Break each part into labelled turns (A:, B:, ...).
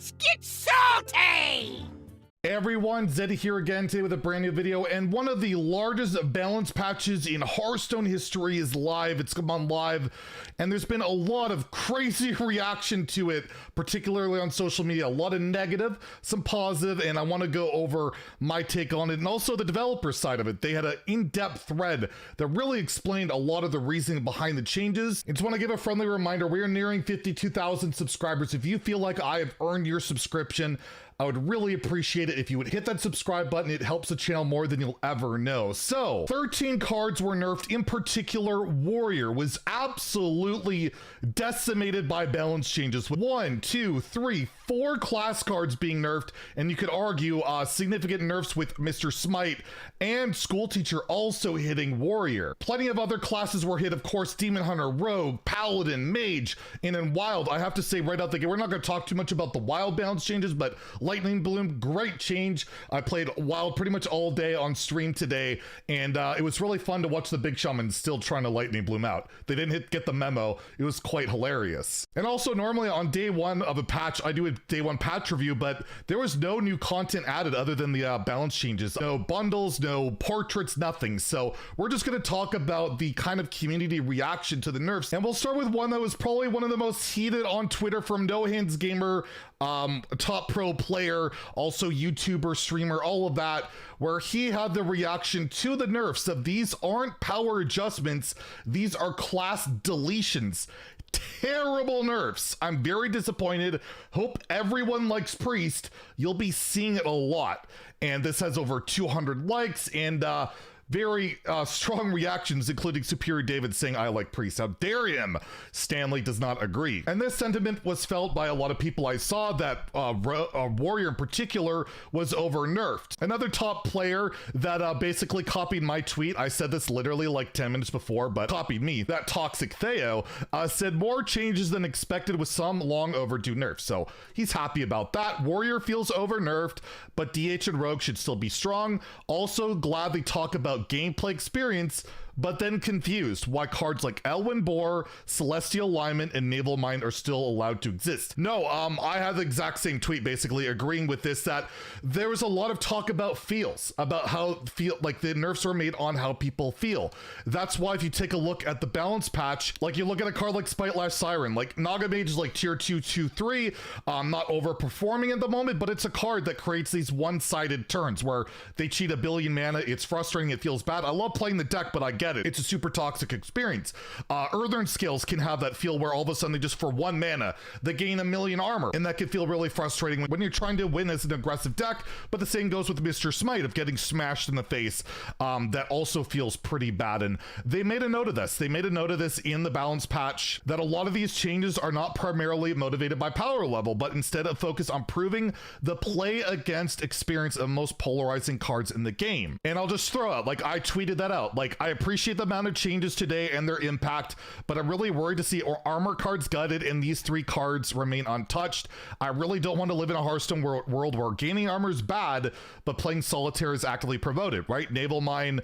A: Let's get salty!
B: Hey everyone, Zeddy here again today with a brand new video, and one of the largest balance patches in Hearthstone history is live. It's come on live, and there's been a lot of crazy reaction to it, particularly on social media. A lot of negative, some positive, and I want to go over my take on it, and also the developer side of it. They had an in-depth thread that really explained a lot of the reasoning behind the changes. I just want to give a friendly reminder, we are nearing 52,000 subscribers. If you feel like I have earned your subscription, I would really appreciate it if you would hit that subscribe button. It helps the channel more than you'll ever know. So, 13 cards were nerfed. In particular, Warrior was absolutely decimated by balance changes. 1, 2, 3, 4 class cards being nerfed, and you could argue significant nerfs with Mr. Smite and School Teacher also hitting Warrior. Plenty of other classes were hit, of course, Demon Hunter, Rogue, Paladin, Mage, and in Wild, I have to say right out the gate, we're not going to talk too much about the Wild balance changes, but Lightning Bloom, great change. I played Wild pretty much all day on stream today, and it was really fun to watch the Big Shaman still trying to Lightning Bloom out. They didn't get the memo. It was quite hilarious. And also, normally on day one of a patch, I do a day one patch review, but there was no new content added other than the balance changes. No bundles, no portraits, nothing. So we're just going to talk about the kind of community reaction to the nerfs. And we'll start with one that was probably one of the most heated on Twitter from No Hands Gamer, top pro player, also YouTuber, streamer, all of that, where he had the reaction to the nerfs of these aren't power adjustments, these are class deletions. Terrible nerfs. I'm very disappointed. Hope everyone likes Priest. You'll be seeing it a lot. And this has over 200 likes and very strong reactions, including Superior David saying, I like Priest. How dare him? Stanley does not agree. And this sentiment was felt by a lot of people. I saw that Warrior in particular was over nerfed. Another top player that basically copied my tweet, I said this literally like 10 minutes before, but copied me, that Toxic Theo, said more changes than expected with some long overdue nerfs. So he's happy about that. Warrior feels over nerfed, but DH and Rogue should still be strong. Also glad they talk about gameplay experience, but then confused why cards like Elwyn Boar, Celestial Alignment, and Naval Mind are still allowed to exist. No, I had the exact same tweet basically agreeing with this, that there was a lot of talk about feels, about how like the nerfs are made on how people feel. That's why if you take a look at the balance patch, like you look at a card like Spitelash Siren, like Naga Mage is like tier 2, 2, 3, not overperforming at the moment, but it's a card that creates these one-sided turns where they cheat a billion mana. It's frustrating, it feels bad. I love playing the deck, but I get it. It's a super toxic experience. Earthern Scales can have that feel where all of a sudden they just for 1 mana, they gain 1,000,000 armor. And that can feel really frustrating when you're trying to win as an aggressive deck, but the same goes with Mr. Smite of getting smashed in the face. That also feels pretty bad. And they made a note of this. They made a note of this in the balance patch, that a lot of these changes are not primarily motivated by power level, but instead of focus on proving the play against experience of most polarizing cards in the game. And I'll just throw out, like I tweeted that out, like I appreciate the amount of changes today and their impact, but I'm really worried to see armor cards gutted and these 3 cards remain untouched. I really don't want to live in a Hearthstone world where gaining armor is bad, but playing solitaire is actively promoted, right? Naval Mine,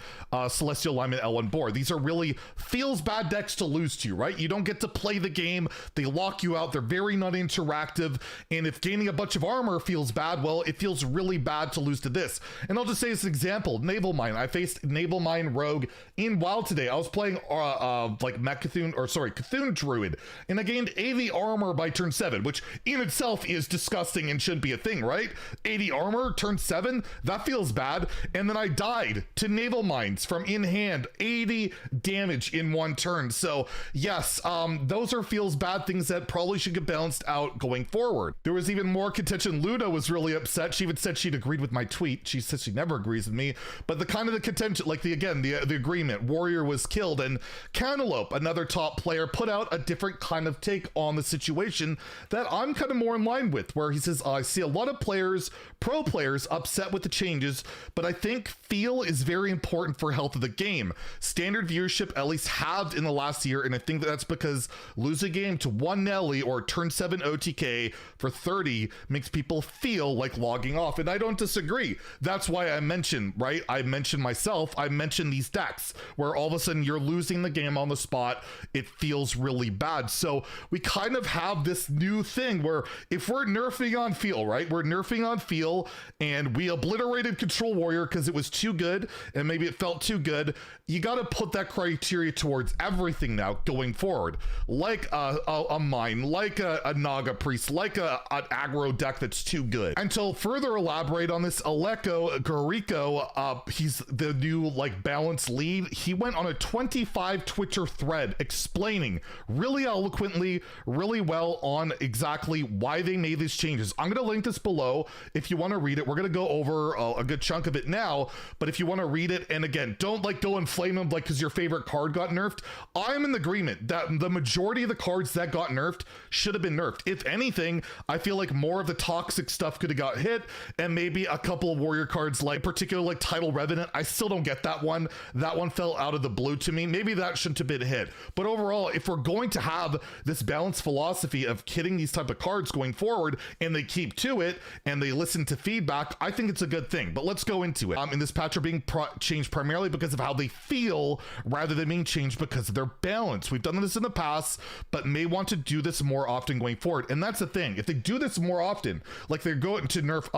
B: Celestial Alignment, Elwyn Boar. These are really feels bad decks to lose to, right? You don't get to play the game. They lock you out. They're very non-interactive. And if gaining a bunch of armor feels bad, well, it feels really bad to lose to this. And I'll just say as an example, Naval Mine. I faced Naval Mine Rogue in Wild today. I was playing like Cthulhu Druid, and I gained 80 armor by turn 7, which in itself is disgusting and shouldn't be a thing, right? 80 armor, turn 7, that feels bad. And then I died to Naval Mines from in hand, 80 damage in 1 turn. So yes, those are feels bad things that probably should get balanced out going forward. There was even more contention. Luna was really upset. She even said she'd agreed with my tweet. She said she never agrees with me, but the kind of the contention, like the agreement, Warrior was killed, and Cantaloupe, another top player, put out a different kind of take on the situation that I'm kind of more in line with, where he says, I see a lot of players, pro players, upset with the changes, but I think feel is very important for health of the game. Standard viewership at least halved in the last year, and I think that's because losing a game to 1 Nelly or turn 7 OTK for 30 makes people feel like logging off, and I don't disagree. That's why I mentioned, right? I mentioned myself, I mentioned these decks where all of a sudden you're losing the game on the spot. It feels really bad. So we kind of have this new thing where if we're nerfing on feel, right? We're nerfing on feel, and we obliterated Control Warrior because it was too good and maybe it felt too good. You got to put that criteria towards everything now going forward, like a mine, like a Naga Priest, like an aggro deck that's too good. And to further elaborate on this, Aleko Gariko, he's the new like balance lead. He went on a 25 Twitter thread explaining really eloquently, really well on exactly why they made these changes. I'm going to link this below if you want to read it. We're going to go over a good chunk of it now, but if you want to read it, and again, don't like go and flame him like because your favorite card got nerfed. I'm in the agreement that the majority of the cards that got nerfed should have been nerfed. If anything, I feel like more of the toxic stuff could have got hit, and maybe a couple of warrior cards, like particularly like Tidal Revenant. I still don't get that one. That one fell out of the blue to me. Maybe that shouldn't have been hit. But overall, if we're going to have this balanced philosophy of hitting these type of cards going forward, and they keep to it and they listen to feedback, I think it's a good thing. But let's go into it. In this patch are being changed primarily because of how they feel rather than being changed because of their balance. We've done this in the past, but may want to do this more often going forward. And that's the thing. If they do this more often, like they're going to nerf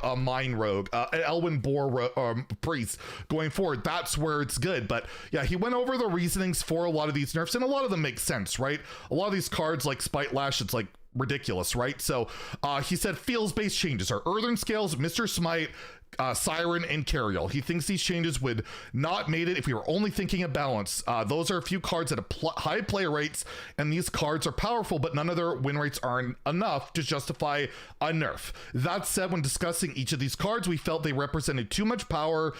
B: a Mine Rogue, an Elwyn Boar Priest going forward, that's where it's good. But yeah, he went over the reasonings for a lot of these nerfs, and a lot of them make sense, right? A lot of these cards like Spite Lash, it's like ridiculous, right? So he said feels-based changes are Earthen Scales, Mr. Smite, Siren, and Cariel. He thinks these changes would not made it if we were only thinking of balance. Those are a few cards at high play rates, and these cards are powerful, but none of their win rates aren't enough to justify a nerf. That said, when discussing each of these cards, we felt they represented too much power,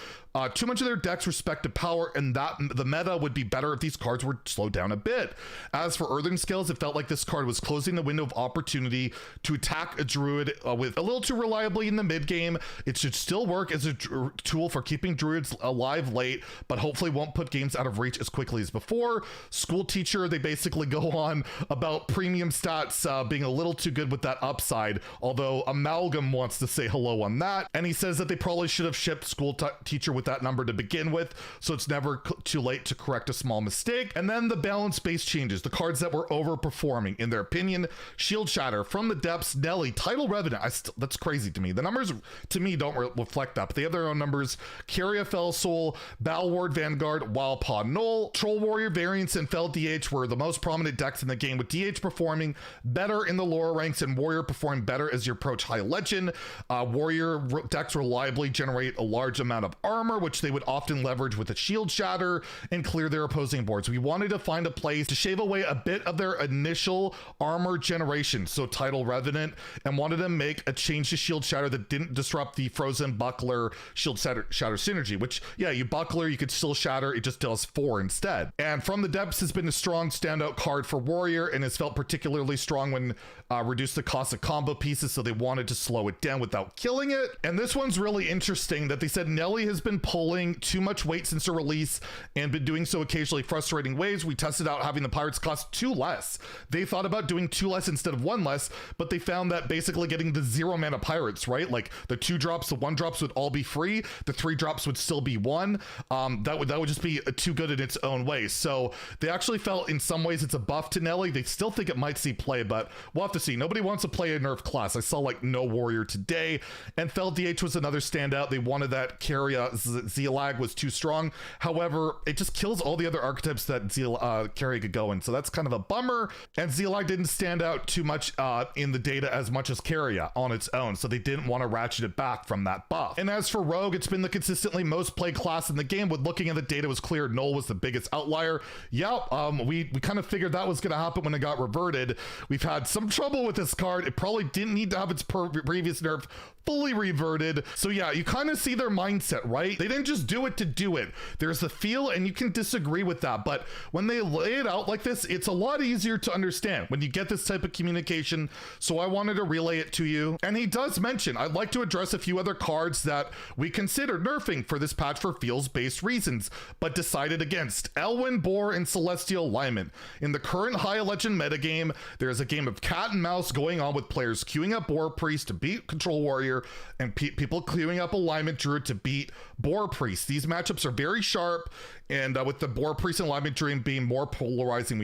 B: too much of their decks respect to power, and that the meta would be better if these cards were slowed down a bit. As for Earthen Scales, it felt like this card was closing the window of opportunity to attack a druid with a little too reliably in the mid game. It should still work as a tool for keeping druids alive late, but hopefully won't put games out of reach as quickly as before. School Teacher, they basically go on about premium stats being a little too good with that upside, although Amalgam wants to say hello on that, and he says that they probably should have shipped School Teacher with that number to begin with, so it's never too late to correct a small mistake. And then the balance-based changes, the cards that were overperforming in their opinion: Shield Shatter, From the Depths, Nelly, Tidal Revenant. That's crazy to me. The numbers to me don't reflect that, but they have their own numbers. Carrier Fell Soul, Balward Vanguard, Wildpaw Knoll, Troll Warrior variants, and Fell DH were the most prominent decks in the game, with DH performing better in the lower ranks and Warrior performing better as you approach High Legend. Warrior decks reliably generate a large amount of armor, which they would often leverage with a Shield Shatter and clear their opposing boards. We wanted to find a place to shave away a bit of their initial armor generation, so Tidal Revenant, and wanted to make a change to Shield Shatter that didn't disrupt the Frozen Buckler Shield Shatter synergy, which, yeah, you Buckler, you could still Shatter, it just does 4 instead. And From the Depths has been a strong standout card for Warrior and has felt particularly strong when reduced the cost of combo pieces, so they wanted to slow it down without killing it. And this one's really interesting that they said Nelly has been pulling too much weight since her release and been doing so occasionally frustrating ways. We tested out having the pirates cost 2 less. They thought about doing 2 less instead of 1 less, but they found that basically getting the 0 mana pirates, right? Like the 2 drops, the 1 drops would all be free. The 3 drops would still be 1. That would just be too good in its own way. So they actually felt in some ways it's a buff to Nelly. They still think it might see play, but we'll have to see. Nobody wants to play a nerf class. I saw like no Warrior today, and Fell DH was another standout. They wanted that carry Zelag was too strong. However, it just kills all the other archetypes that carry could go in, so that's kind of a bummer. And Zelag didn't stand out too much in the data as much as Carria on its own, so they didn't want to ratchet it back from that buff. And as for Rogue, it's been the consistently most played class in the game. With looking at the data, it was clear Null was the biggest outlier. Yep, we kind of figured that was going to happen when it got reverted. We've had some trouble with this card. It probably didn't need to have its previous nerf fully reverted. So yeah, you kind of see their mindset, right? They didn't just do it to do it. There's the feel, and you can disagree with that, but when they lay it out like this, it's a lot easier to understand when you get this type of communication. So I wanted to relay it to you. And he does mention, I'd like to address a few other cards cards that we considered nerfing for this patch for feels-based reasons, but decided against: Elwyn, Boar, and Celestial Alignment. In the current High Legend metagame, there is a game of cat and mouse going on with players queuing up Boar Priest to beat Control Warrior, and people queuing up Alignment Druid to beat Boar Priest. These matchups are very sharp, and with the Boar Priest and Alignment Druid being more polarizing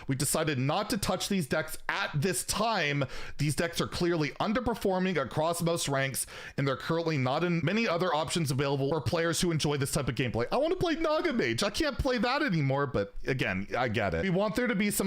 B: we decided not to touch these decks at this time. These decks are clearly underperforming across most ranks, and they're currently not in many other options available for players who enjoy this type of gameplay. I want to play Naga Mage. I can't play that anymore, but again, I get it. We want there to be some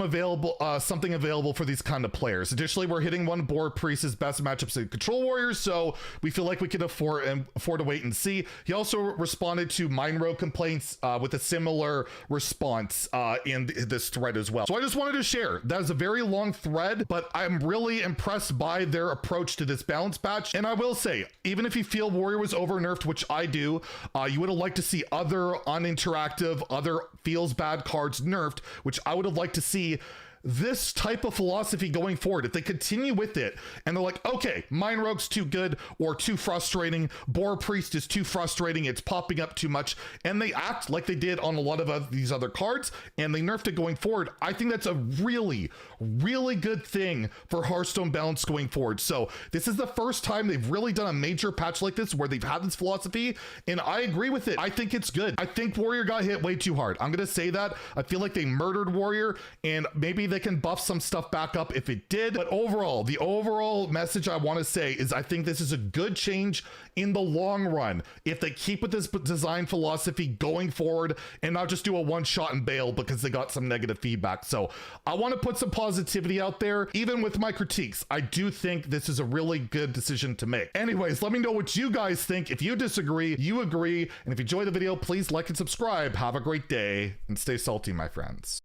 B: something available for these kind of players. Additionally, we're hitting one of Boar Priest's best matchups in Control Warriors, so we feel like we can afford to wait and see. He also responded to Mind Road complaints with a similar response in this thread as well. So I just wanted to share. That is a very long thread, but I'm really impressed by their approach to this balance patch. And I will say, even if you feel Warrior was over nerfed, which I do, you would have liked to see other uninteractive, other feels bad cards nerfed, which I would have liked to see this type of philosophy going forward. If they continue with it and they're like, okay, Mind Rogue's too good or too frustrating, Boar Priest is too frustrating, it's popping up too much, and they act like they did on a lot of these other cards and they nerfed it going forward, I think that's a really, really good thing for Hearthstone balance going forward. So this is the first time they've really done a major patch like this where they've had this philosophy, and I agree with it. I think it's good. I think Warrior got hit way too hard. I'm gonna say that. I feel like they murdered Warrior, and maybe they can buff some stuff back up if it did. But overall, the overall message I want to say is I think this is a good change in the long run if they keep with this design philosophy going forward and not just do a one shot and bail because they got some negative feedback. So I want to put some positivity out there. Even with my critiques, I do think this is a really good decision to make. Anyways, let me know what you guys think. If you disagree, you agree, and if you enjoyed the video, please like and subscribe. Have a great day and stay salty, my friends.